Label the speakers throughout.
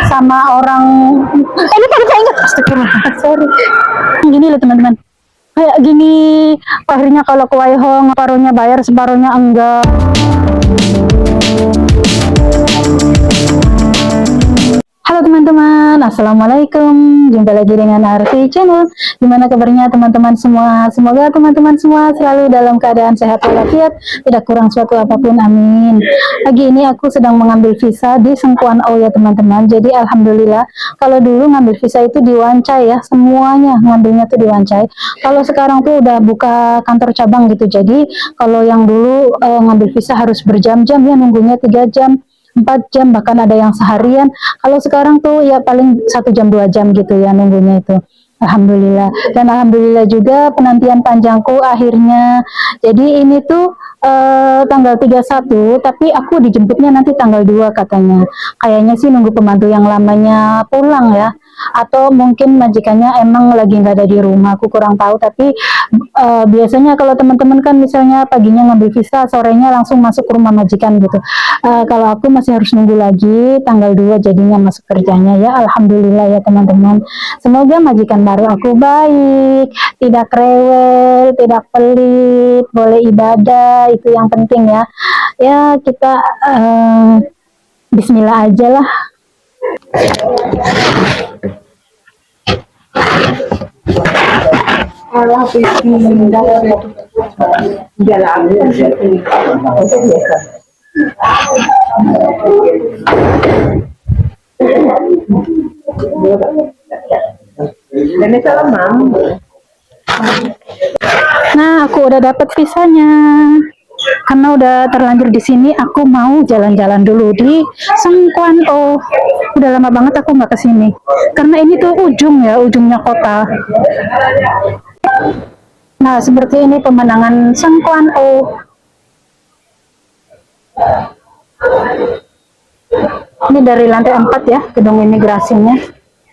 Speaker 1: sama orang ini tadi saya ingat astagfirullah sorry gini loh teman-teman kayak gini akhirnya kalau ke Waihong separuhnya bayar separuhnya enggak. Halo teman-teman, assalamualaikum. Jumpa lagi dengan Arfi Channel. Gimana kabarnya teman-teman semua? Semoga teman-teman semua selalu dalam keadaan sehat walafiat, tidak kurang suatu apapun, amin. Pagi ini aku sedang mengambil visa di Sengkuan O ya teman-teman. Jadi alhamdulillah, kalau dulu ngambil visa itu di Wancai ya, semuanya ngambilnya tuh di Wancai. Kalau sekarang tuh udah buka kantor cabang gitu. Jadi kalau yang dulu ngambil visa harus berjam-jam ya, nunggunya 3 jam. 4 jam bahkan ada yang seharian. Kalau sekarang tuh ya paling 1 jam 2 jam gitu ya nunggunya itu. Alhamdulillah. Dan alhamdulillah juga penantian panjangku akhirnya. Jadi ini tuh tanggal 31 tapi aku dijemputnya nanti tanggal 2 katanya. Kayaknya sih nunggu pembantu yang lamanya pulang ya. Atau mungkin majikannya emang lagi nggak ada di rumah, aku kurang tahu. Tapi biasanya kalau teman-teman kan misalnya paginya ngambil visa, sorenya langsung masuk ke rumah majikan gitu. Kalau aku masih harus nunggu lagi tanggal 2 jadinya masuk kerjanya ya. Alhamdulillah ya teman-teman. Semoga majikan baru aku baik, tidak rewel, tidak pelit, boleh ibadah, itu yang penting ya. Ya kita bismillah aja lah. Nah, aku udah dapat visanya. Karena udah terlanjur di sini, aku mau jalan-jalan dulu di Sengkuan O. Udah lama banget aku nggak kesini. Karena ini tuh ujungnya kota. Nah, seperti ini pemandangan Sengkuan O. Ini dari lantai 4 ya, gedung imigrasinya.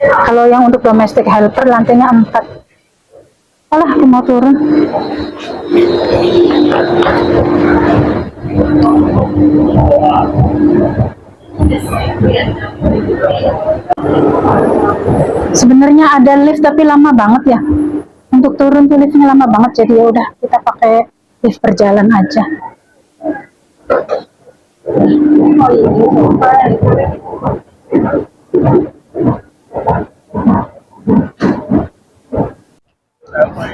Speaker 1: Kalau yang untuk domestic helper lantainya 4. Alah, aku mau turun. Sebenarnya ada lift tapi lama banget ya. Untuk turun tuh liftnya lama banget, jadi ya udah kita pakai lift berjalan aja.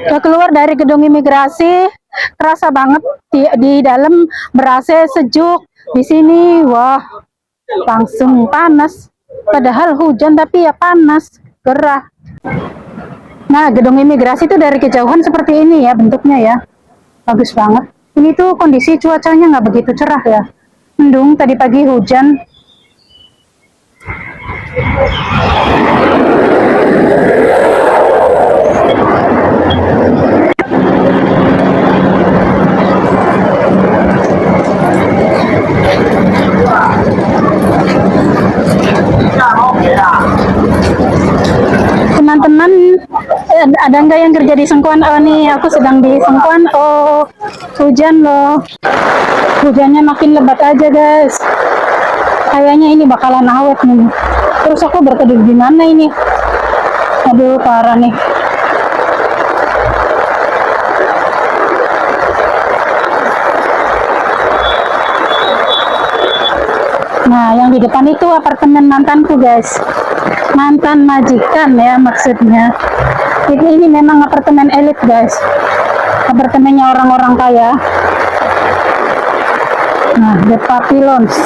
Speaker 1: Udah keluar dari gedung imigrasi, terasa banget di dalam berasa sejuk. Di sini wah langsung panas. Padahal hujan tapi ya panas, gerah. Nah, gedung imigrasi itu dari kejauhan seperti ini ya bentuknya ya. Bagus banget. Ini tuh kondisi cuacanya nggak begitu cerah ya. Mendung, tadi pagi hujan. Teman-teman, ada nggak yang kerja di Sengkuan O nih? Aku sedang di Sengkuan O. Hujan loh. Hujannya makin lebat aja guys. Kayaknya ini bakalan awet nih. Terus aku berteduh di mana ini? Aduh parah nih. Nah, yang di depan itu apartemen mantanku guys. Mantan majikan ya maksudnya. Ini memang apartemen elit guys. Apartemennya orang-orang kaya. Nah, The Papillons.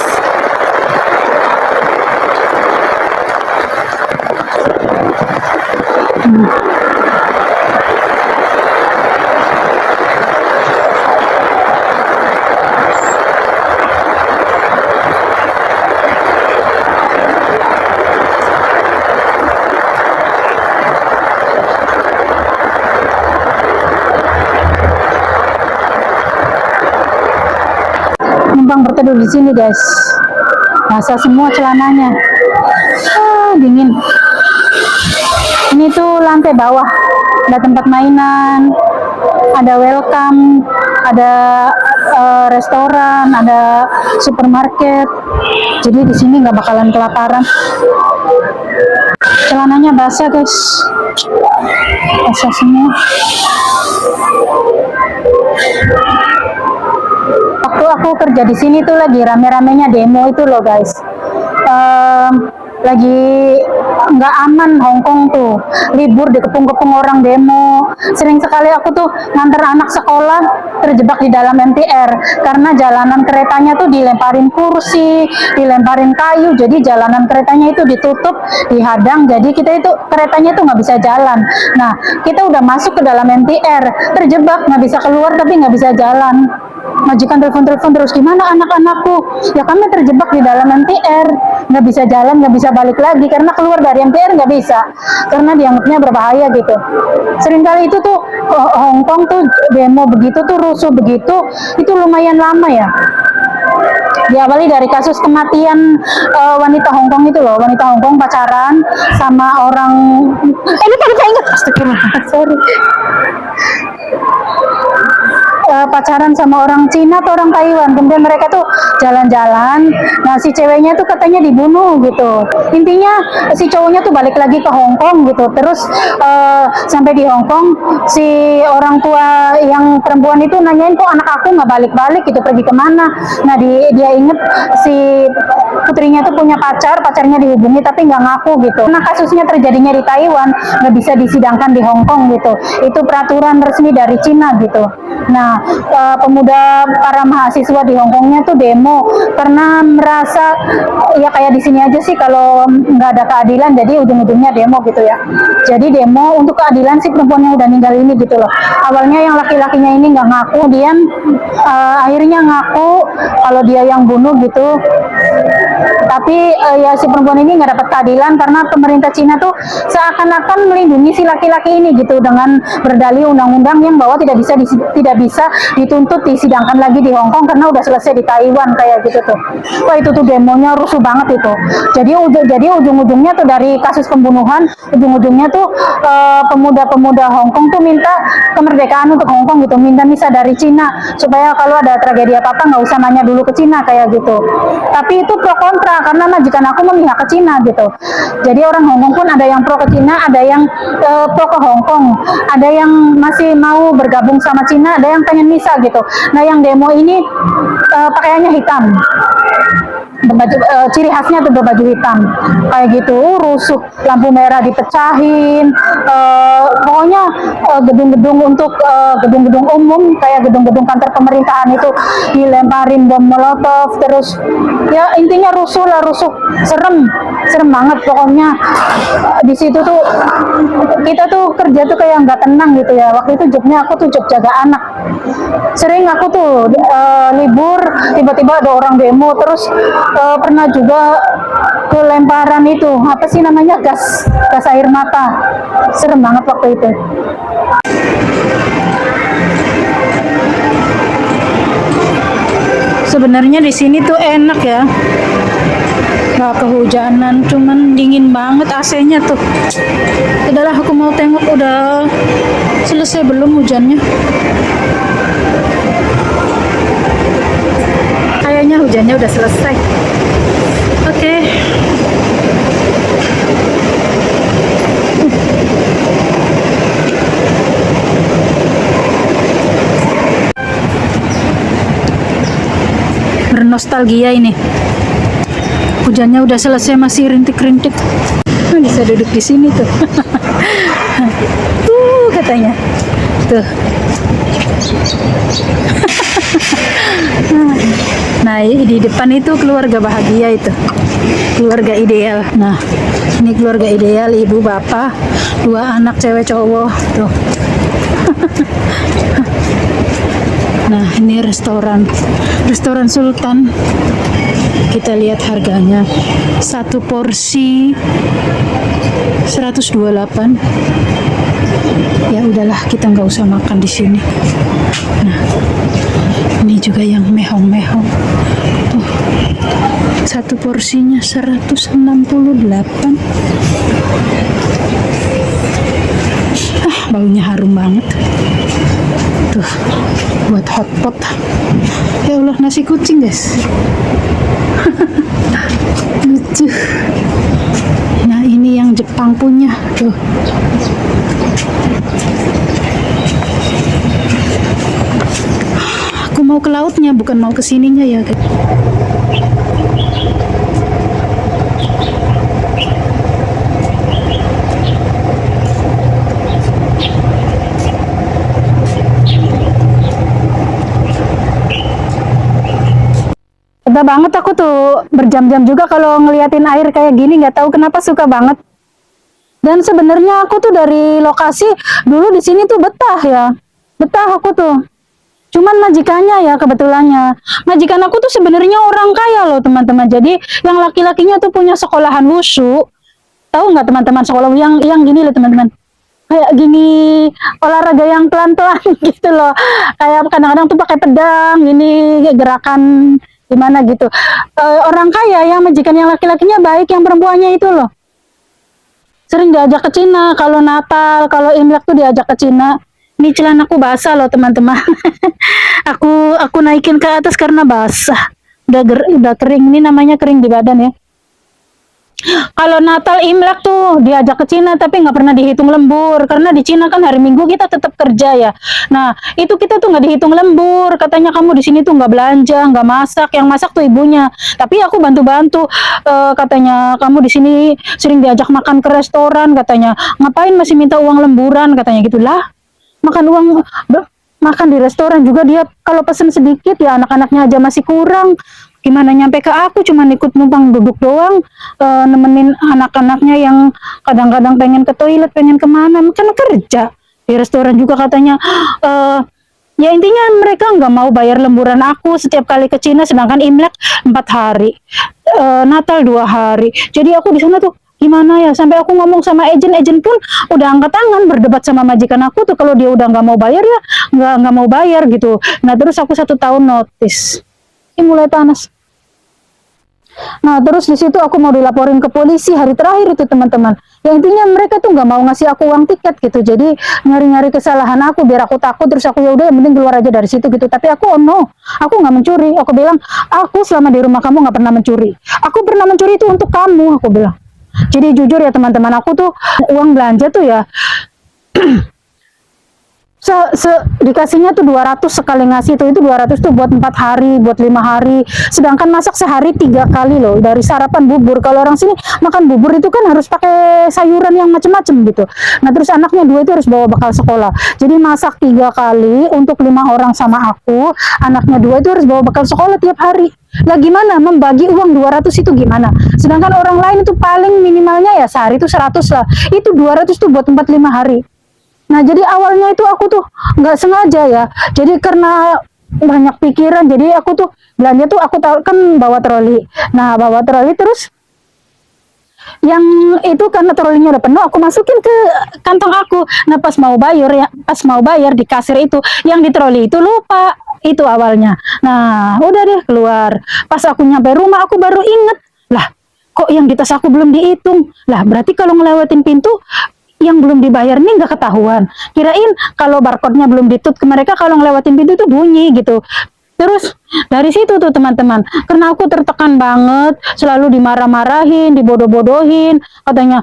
Speaker 1: Numpang berteduh di sini guys. Basah semua celananya. Dingin. Ini tuh lantai bawah. Ada tempat mainan, ada welcome, ada restoran, ada supermarket. Jadi di sini nggak bakalan kelaparan. Celananya basah guys, basah semua. Waktu aku kerja di sini tuh lagi rame-ramenya demo itu loh guys. Lagi nggak aman Hongkong tuh, libur dikepung-kepung orang demo. Sering sekali aku tuh nganter anak sekolah terjebak di dalam MTR karena jalanan keretanya tuh dilemparin kursi, dilemparin kayu, jadi jalanan keretanya itu ditutup, dihadang, jadi kita itu keretanya tuh nggak bisa jalan. Nah, kita udah masuk ke dalam MTR, terjebak, nggak bisa keluar tapi nggak bisa jalan. Majikan telepon-telepon terus, gimana anak-anakku? Ya kami terjebak di dalam MTR, nggak bisa jalan, nggak bisa balik lagi karena keluar dari MTR nggak bisa, karena dianggapnya berbahaya gitu. Seringkali itu tuh Hongkong tuh demo begitu tuh, rusuh begitu, itu lumayan lama ya. Diawali dari kasus kematian wanita Hongkong itu loh, wanita Hongkong pacaran sama orang, ini tadi saya ingat, sorry. Pacaran sama orang Cina atau orang Taiwan, kemudian mereka tuh jalan-jalan. Nah, si ceweknya tuh katanya dibunuh gitu. Intinya si cowoknya tuh balik lagi ke Hong Kong gitu. Terus sampai di Hong Kong, si orang tua yang perempuan itu nanyain, kok anak aku nggak balik-balik gitu, pergi kemana? Nah, dia inget si putrinya tuh punya pacar, pacarnya dihubungi tapi nggak ngaku gitu. Nah, kasusnya terjadinya di Taiwan, nggak bisa disidangkan di Hong Kong gitu. Itu peraturan resmi dari Cina gitu. Nah, pemuda para mahasiswa di Hongkongnya tuh demo karena merasa ya kayak di sini aja sih, kalau nggak ada keadilan jadi ujung-ujungnya demo gitu ya. Jadi demo untuk keadilan si perempuan yang udah meninggal ini gitu loh. Awalnya yang laki-lakinya ini nggak ngaku, kemudian akhirnya ngaku kalau dia yang bunuh gitu. Tapi ya si perempuan ini nggak dapat keadilan karena pemerintah Cina tuh seakan-akan melindungi si laki-laki ini gitu dengan berdalih undang-undang yang bahwa tidak bisa dituntut disidangkan lagi di Hong Kong karena udah selesai di Taiwan kayak gitu tuh. Wah, itu tuh demonya rusuh banget itu. Jadi ujung-ujungnya tuh dari kasus pembunuhan, ujung-ujungnya tuh pemuda-pemuda Hong Kong tuh minta kemerdekaan untuk Hong Kong gitu, minta misah dari Cina supaya kalau ada tragedi apa-apa nggak usah nanya dulu ke Cina kayak gitu. Tapi itu pro kontra karena majikan aku memihak ke Cina gitu. Jadi orang Hong Kong pun ada yang pro ke Cina, ada yang pro ke Hong Kong, ada yang masih mau bergabung sama Cina, ada yang pengen misah gitu. Nah, yang demo ini pakaiannya hitam, berbaju, ciri khasnya tuh berbaju hitam kayak gitu, rusuh, lampu merah dipecahin, pokoknya gedung-gedung untuk gedung-gedung umum kayak gedung-gedung kantor pemerintahan itu dilemparin bom molotov, terus ya intinya rusuh lah, rusuh, serem banget pokoknya. Di situ tuh kita tuh kerja tuh kayak nggak tenang gitu ya. Waktu itu jobnya aku tuh job jaga anak. Sering aku tuh libur tiba-tiba ada orang demo, terus pernah juga kelemparan itu apa sih namanya, gas air mata. Serem banget waktu itu. Sebenarnya di sini tuh enak ya, nggak kehujanan, cuman dingin banget AC-nya tuh. Udahlah, aku mau tengok udah selesai belum hujannya. Kayaknya hujannya udah selesai. Oke. Bernostalgia ini. Hujannya udah selesai masih rintik-rintik. Bisa duduk di sini tuh. Katanya. Tuh. Nah, di depan itu keluarga bahagia itu. Keluarga ideal. Nah, ini keluarga ideal, ibu, bapak, 2 anak cewek cowok tuh. Nah, ini restoran Sultan. Kita lihat harganya. 1 porsi 128. Ya udahlah, kita nggak usah makan di sini. Nah, ini juga yang mehong-mehong. Tuh. 1 porsinya 168. Baunya harum banget. Tuh, buat hotpot. Ya Allah, nasi kucing guys. Lucu. Nah ini yang Jepang punya tuh. Aku mau ke lautnya, bukan mau ke sininya ya guys. Suka banget aku tuh berjam-jam juga kalau ngeliatin air kayak gini, nggak tahu kenapa suka banget. Dan sebenarnya aku tuh dari lokasi dulu di sini tuh betah ya, betah aku tuh. Cuman majikannya ya kebetulannya, majikan aku tuh sebenarnya orang kaya loh teman-teman. Jadi yang laki-lakinya tuh punya sekolahan wushu, tahu nggak teman-teman sekolah yang gini loh teman-teman. Kayak gini olahraga yang pelan-pelan gitu loh. Kayak kadang-kadang tuh pakai pedang, ini gerakan gimana gitu. Orang kaya ya, majikan yang laki-lakinya baik, yang perempuannya itu loh. Sering diajak ke Cina, kalau Natal, kalau Imlek tuh diajak ke Cina. Ini celanaku basah loh teman-teman. aku naikin ke atas karena basah. Udah kering, ini namanya kering di badan ya. Kalau Natal Imlek tuh diajak ke Cina tapi nggak pernah dihitung lembur karena di Cina kan hari Minggu kita tetap kerja ya. Nah itu kita tuh nggak dihitung lembur, katanya kamu di sini tuh nggak belanja, nggak masak, yang masak tuh ibunya. Tapi aku bantu-bantu. Katanya kamu di sini sering diajak makan ke restoran, katanya ngapain masih minta uang lemburan, katanya gitulah. Makan uang makan di restoran juga dia kalau pesen sedikit ya, anak-anaknya aja masih kurang. Gimana nyampe ke aku, cuman ikut numpang duduk doang, nemenin anak-anaknya yang kadang-kadang pengen ke toilet, pengen kemana, kan kerja di restoran juga katanya. Ya intinya mereka nggak mau bayar lemburan aku setiap kali ke Cina, sedangkan Imlek 4 hari, Natal 2 hari. Jadi aku di sana tuh gimana ya, sampai aku ngomong sama agen pun udah angkat tangan berdebat sama majikan aku tuh, kalau dia udah nggak mau bayar ya nggak mau bayar gitu. Nah terus aku 1 tahun notice. Ini mulai panas. Nah terus di situ aku mau dilaporin ke polisi hari terakhir itu teman-teman. Ya intinya mereka tuh nggak mau ngasih aku uang tiket gitu. Jadi nyari-nyari kesalahan aku biar aku takut, terus aku ya udah yang penting keluar aja dari situ gitu. Tapi aku oh no, aku nggak mencuri. Aku bilang aku selama di rumah kamu nggak pernah mencuri. Aku pernah mencuri itu untuk kamu, aku bilang. Jadi jujur ya teman-teman, aku tuh uang belanja tuh ya dikasihnya tuh 200 sekali ngasih itu 200 tuh buat 4 hari, buat 5 hari. Sedangkan masak sehari 3 kali loh, dari sarapan bubur. Kalau orang sini makan bubur itu kan harus pakai sayuran yang macem-macem gitu. Nah terus anaknya 2 itu harus bawa bekal sekolah. Jadi masak 3 kali untuk 5 orang sama aku, anaknya 2 itu harus bawa bekal sekolah tiap hari. Lah gimana membagi uang 200 itu gimana? Sedangkan orang lain itu paling minimalnya ya sehari itu 100 lah. Itu 200 tuh buat 4-5 hari. Nah jadi awalnya itu aku tuh nggak sengaja ya, jadi karena banyak pikiran, jadi aku tuh belanja tuh aku kan bawa troli. Nah bawa troli terus yang itu karena trolinya udah penuh, aku masukin ke kantong aku. Nah pas mau bayar di kasir itu yang di troli itu lupa itu awalnya. Nah udah deh keluar, pas aku nyampe rumah aku baru inget, lah kok yang di tas aku belum dihitung. Lah berarti kalau ngelewatin pintu yang belum dibayar nih nggak ketahuan. Kirain kalau barcode-nya belum ditut ke mereka, kalau ngelewatin pintu itu bunyi gitu. Terus dari situ tuh teman-teman, karena aku tertekan banget, selalu dimarah-marahin, dibodoh-bodohin, katanya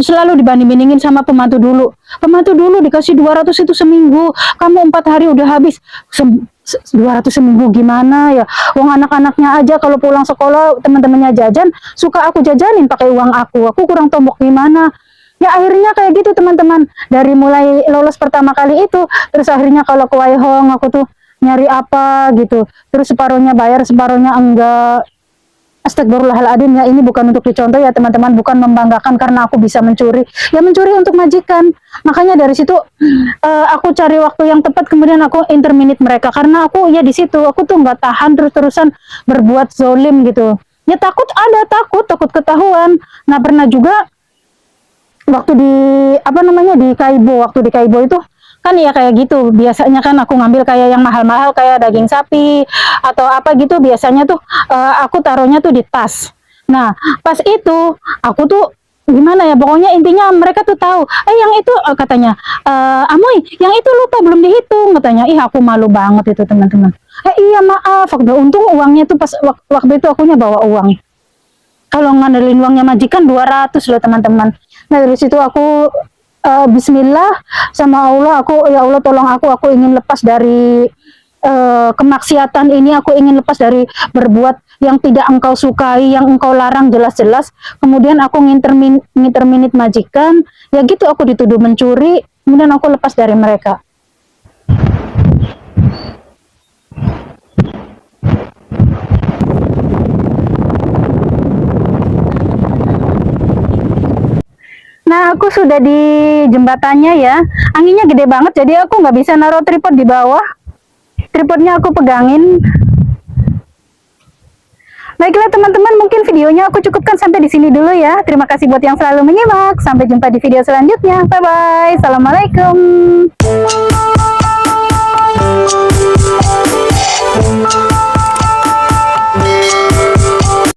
Speaker 1: selalu dibanding-bandingin sama pembantu dulu. Pembantu dulu dikasih 200 itu seminggu, kamu 4 hari udah habis. 200 seminggu gimana ya? Uang anak-anaknya aja kalau pulang sekolah teman-temannya jajan, suka aku jajanin pakai uang aku. Aku kurang tombok gimana? Ya akhirnya kayak gitu teman-teman, dari mulai lolos pertama kali itu, terus akhirnya kalau ke Waihong aku tuh nyari apa gitu, terus separuhnya bayar, separuhnya enggak. Astagfirullahaladzim ya, ini bukan untuk dicontoh ya teman-teman, bukan membanggakan karena aku bisa mencuri, ya mencuri untuk majikan. Makanya dari situ aku cari waktu yang tepat, kemudian aku interminate mereka, karena aku ya di situ aku tuh nggak tahan terus-terusan berbuat zolim gitu. Ya takut ketahuan. Nah pernah juga waktu di waktu di Kaibo itu kan ya kayak gitu, biasanya kan aku ngambil kayak yang mahal-mahal kayak daging sapi atau apa gitu, biasanya tuh aku taruhnya tuh di tas. Nah pas itu aku tuh gimana ya, pokoknya intinya mereka tuh tahu, yang itu katanya, Amoy yang itu lupa belum dihitung katanya. Ih aku malu banget itu teman-teman. Iya maaf, untung uangnya tuh pas waktu itu akunya bawa uang, kalau ngandelin uangnya majikan 200 loh teman-teman. Nah dari situ aku Bismillah sama Allah, aku ya Allah tolong aku ingin lepas dari kemaksiatan ini, aku ingin lepas dari berbuat yang tidak engkau sukai, yang engkau larang jelas-jelas. Kemudian aku ngiterminit majikan, ya gitu aku dituduh mencuri, kemudian aku lepas dari mereka. Nah aku sudah di jembatannya ya, anginnya gede banget jadi aku nggak bisa naruh tripod di bawah, tripodnya aku pegangin. Baiklah teman-teman, mungkin videonya aku cukupkan sampai di sini dulu ya. Terima kasih buat yang selalu menyimak. Sampai jumpa di video selanjutnya. Bye bye. Assalamualaikum.